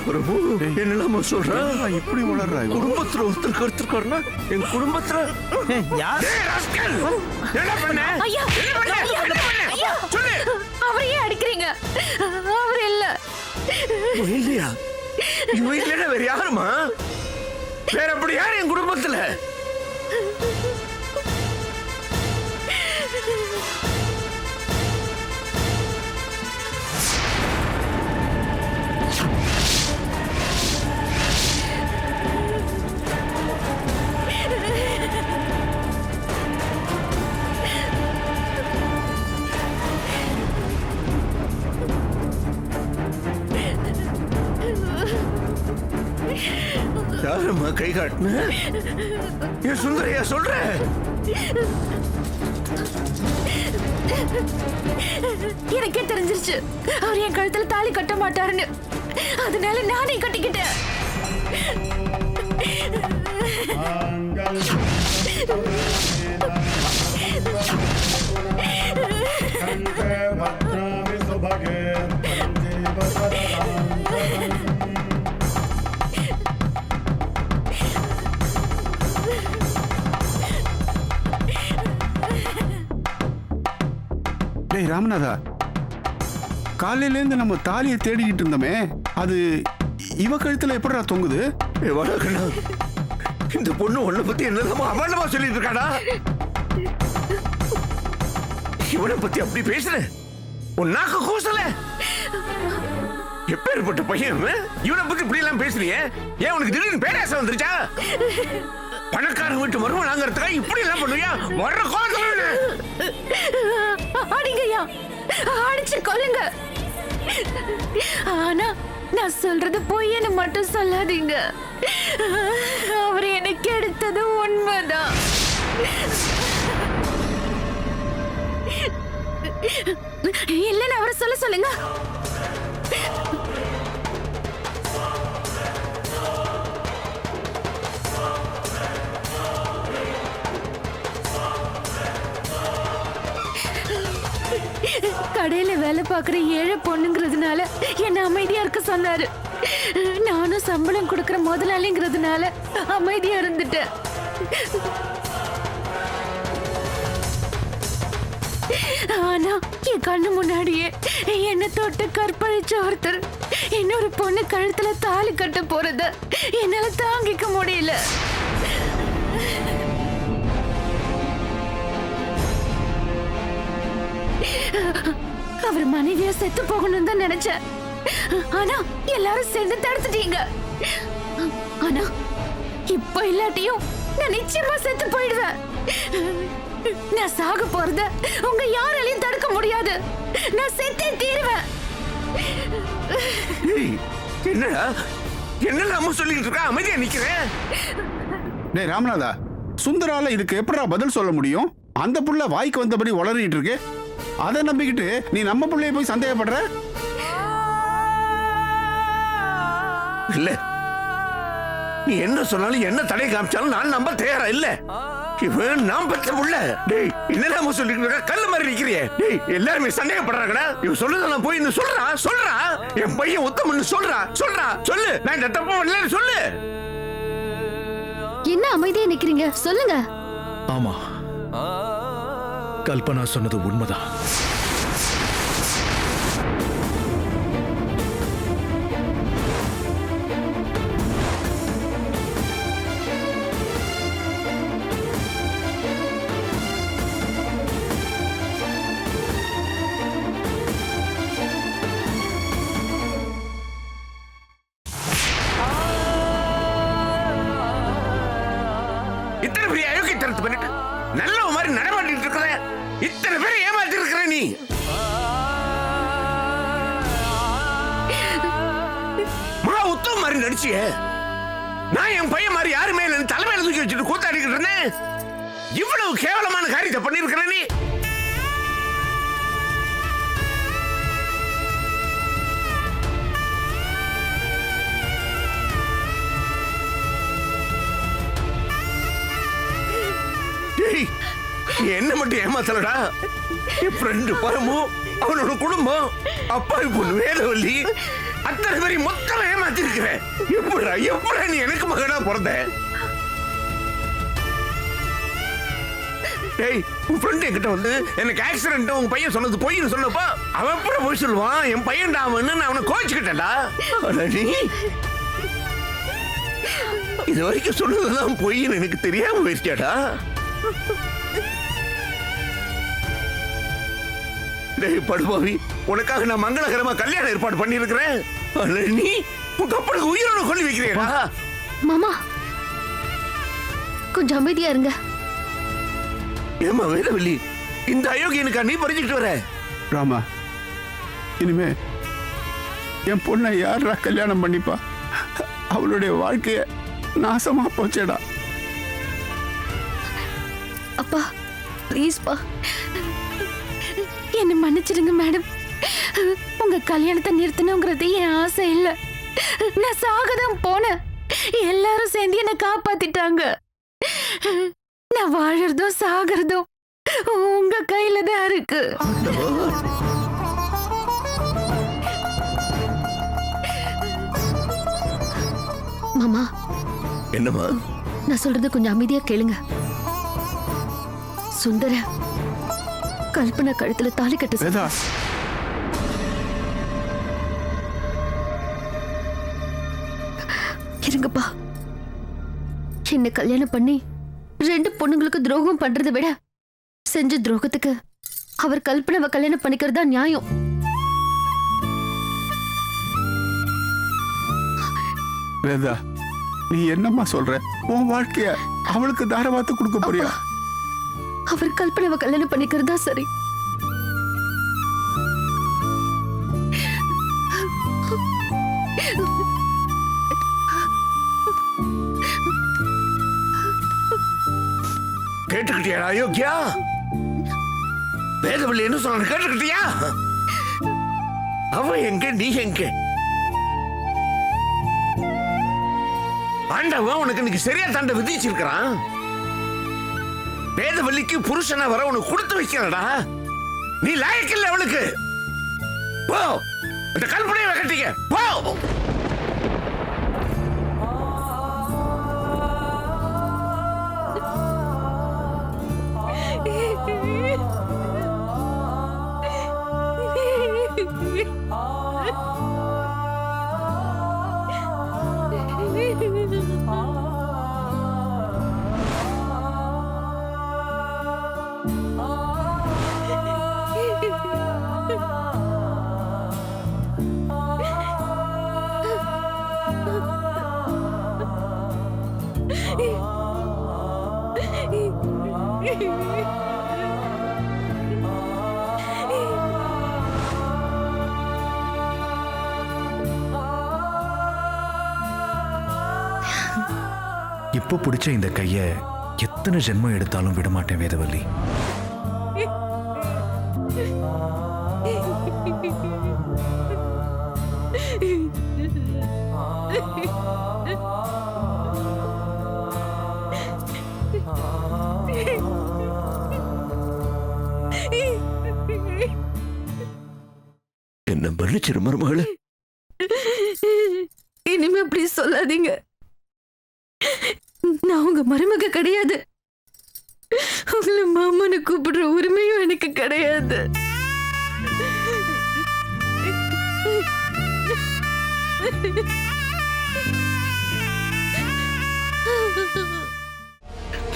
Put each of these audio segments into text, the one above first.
பிரபு என்னெல்லாம சொல்றேன். இப்படி வளர்றா குடும்பத்துல ஒருத்தருக்கு ஒருத்தருக்காருன்னா என் குடும்பத்துல என்ன பண்ண? சொல்லு. அவரையே அடிக்கிறீங்க. அவர் இல்ல. இல்லையா? இவன் இல்லைன்னா வேற யாருமா? வேற அப்படி யாரு என் குடும்பத்துல? யாருமா கை காட்டுன? என் சுந்தரையா சொல்ற? எனக்கே தெரிஞ்சிருச்சு அவர் என் கழுத்துல தாலி கட்ட மாட்டாருன்னு. அதனால நானே கட்டிக்கிட்டேன். டேய் ராமநாதா, காலையில இருந்து நம்ம தாலியை தேடிக்கிட்டு இருந்தோமே, அது இவ கழுத்துல எப்படிடா தொங்குது? இந்த பொண்ணு உன்னை பத்தி என்னதான் அவனமா சொல்லிட்டு இருக்காடா? இவனை பத்தி அப்படி பேசுற? உன் நாக்கு கூசல? எப்பேற்பட்ட பையன் இவனை பத்தி இப்படி எல்லாம் பேசுறியே? ஏன் உனக்கு திடீர்னு பேராசை வந்துருச்சா? பணக்காரன் வீட்டு மருமகன் வாங்கறதுக்காக இப்படி எல்லாம் பண்ணுவியா? வர்ற கோவத்துல அடிங்கய்யா, அடிச்சு கொல்லுங்க. ஆனா நான் சொல்றது பொய்யன்னு மட்டும் சொல்லாதீங்க. அவர் எனக்கு எடுத்தது உண்மைதான். இல்லன்னு அவரை சொல்ல சொல்லுங்க. கடையில வேலை பார்க்குற ஏழை பொண்ணுங்கிறதுனால என்ன அமைதியா இருக்க சொன்னாரு. நானும் சம்பளம் கொடுக்கற முதலாளிங்கிறதுனால அமைதியா இருந்துட்டேன். ஆனா என் கண்ணு முன்னாடியே என்ன தொட்டு கற்பழிச்ச ஒருத்தர் இன்னொரு பொண்ணு கழுத்துல தாலி கட்ட போறத என்னால தாங்கிக்க முடியல. அவர் மனைவியா செத்து போகணும் தான் நினைச்சேன். ஆனா எல்லாரும் சேர்ந்து தடுத்துட்டீங்க. ஆனா இப்ப இல்லாட்டியும் நான் நிச்சயமா செத்து போயிடுவேன். நான் சாக போறத உங்க யாராலையும் தடுக்க முடியாது. நான் செத்தே தீருவேன். என்னடா என்னெல்லாம சொல்லிட்டு இருக்க? அமைதியா நிக்கிறேன். டேய் ராமநாதா, சுந்தரால இதுக்கு எப்படிடா பதில் சொல்ல முடியும்? அந்த புள்ள வாய்க்கு வந்தபடி வளரிட்டு இருக்கு. அதை நம்பிக்கிட்டு நீ நம்ம பிள்ளைய போய் சந்தேகப்படுற? இல்ல, நீ என்ன சொன்னாலும் என்ன தடை காமிச்சாலும் நான் நம்ப தயாரா இல்ல. இவன் நான் பெற்ற புள்ள. டேய் என்னெல்லாம சொல்லிட்டு இருக்க? கல்லு மாதிரி நிக்கிறியே. டேய் எல்லாருமே சந்தேகப்படுறாங்கடா. இவன் சொல்லுதெல்லாம் போய் இன்னும் சொல்றா. என் பையன் உத்தமன்னு சொல்றா. சொல்லு. நான் இந்த தப்பு இல்லைன்னு சொல்லு. என்ன அமைதியா நிக்கிறீங்க? சொல்லுங்க. ஆமா, கல்பனா சொன்னது உண்மைதான். இத்தனை பெரிய அயோக்கியத்தனத்தை பண்ணிட்டு நல்ல மாதிரி நடமாட்டிட்டு இருக்கிற இத்தனை பேரை ஏமாத்தி இருக்கிற நீ. மா உத்தம மாதிரி நடிச்சிய. நான் என் பையன் மாதிரி யாருமே தலைமையில தூக்கி வச்சுட்டு கூத்தாடிக்கிட்டு இருந்தேன். இவ்வளவு கேவலமான காரியத்தை பண்ணிருக்கிற நீ. என்ன மட்டும் ஏமாத்தலடா, என் ஃப்ரெண்டு பரமு, அவனோட குடும்பம், அப்பாவி பொண்ணு வேதவல்லி, அத்தனை பேரை மொத்தம் ஏமாத்திருக்கிற. எப்படா நீ எனக்கு மகனா பிறந்த? டேய், உன் ஃப்ரெண்ட் என்கிட்ட வந்து எனக்கு ஆக்சிடென்ட் உங்க பையன் சொன்னது பொய்ன்னு சொன்னப்போ அவன் எப்படி போய் சொல்லுவான்? என் பையன் அவன்னு நான் அவனை கோச்சுக்கிட்டேன்டா. நீ இது வரைக்கும் சொன்னதெல்லாம் பொய்ன்னு எனக்கு தெரியாம போயிருச்சாடா. டேய் படுபாவி, உனக்காக நான் மங்களகரமா கல்யாணம் ஏற்பாடு பண்ணிருக்கிறேன். நீ உன் கப்பலுக்கு உயிரோட கொண்டு வைக்கிறீடா. மாமா கொஞ்சம் அமைதியா இருங்க. ஏமா வேதவல்லி, இந்த அயோக்கியனுக்கா நீ பறிச்சுக்கிட்டு வர? ராமா, இனிமே என் பொண்ணை யாரா கல்யாணம் பண்ணிப்பா? அவளுடைய வாழ்க்கைய நாசமா போச்சேடா. அப்பா ப்ளீஸ் பா, என்ன மன்னிச்சிடுங்க மேடம். உங்க கல்யாணத்தை நிறுத்தணுங்கிறது என் ஆசை இல்ல. நான் சாகதான் போனேன். எல்லாரும் சேர்ந்து என்ன காப்பாத்திட்டாங்க. நான் வாழறதும் சாகிறதும் உங்க கையில தான் இருக்கு. மாமா, என்னம்மா? நான் சொல்றது கொஞ்சம் அமைதியா கேளுங்க. சுந்தர கல்பனா கழுத்துல தாலி கட்டு. வேதா, இருங்கப்பா. என்ன கல்யாணம் பண்ணி 2 பொண்ணுங்களுக்கு துரோகம் பண்றதை விட செஞ்ச துரோகத்துக்கு அவர் கல்பனாவை கல்யாணம் பண்ணிக்கிறதா நியாயம். வேதா, நீ என்னம்மா சொல்ற? உன் வாழ்க்கைய அவளுக்கு தாரவாத்து கொடுக்க போறியா? அவர் கல்பனாவை கல்யாணம் பண்ணிக்கிறதா சரி. கேட்டுக்கிட்டியா அயோக்கியா? வேதவல்லி என்ன சொன்ன கேட்டுக்கிட்டியா? அவ எங்க, நீ எங்க? ஆண்டவன் உனக்கு இன்னைக்கு சரியா தண்டை விதிச்சிருக்கிறான். வேதவல்லிக்கு புருஷனை வர உனக்கு கொடுத்து வைக்கிறடா. நீ லாயக்கில்லை அவளுக்கு. போ, அந்த கல்பனையை கட்டிக்க போ. இப்போ பிடிச்ச இந்த கைய எத்தனை ஜென்மம் எடுத்தாலும் விடமாட்டேன் வேதவல்லி. என்ன மன்னிச்சிரு மருமகளே. இனிமே அப்படி சொல்லாதீங்க. நான் உங்க மருமக கிடையாது. உங்களை மாமான்னு கூப்பிடுற உரிமையும் எனக்கு கிடையாது.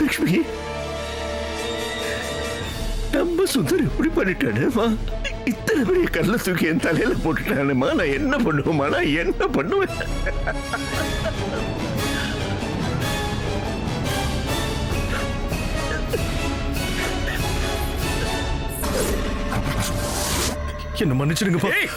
லட்சுமி, நம்ம சுந்தர் இப்படி பண்ணிட்டானேமா. இத்தனை பெரிய கல்ல தூக்கி என் தலையில போட்டுட்டானேமா. நான் என்ன பண்ணுவேமா? நான் என்ன பண்ணுவேன்? என்ன மன்னிச்சிடுங்கப்பா. ஏய்,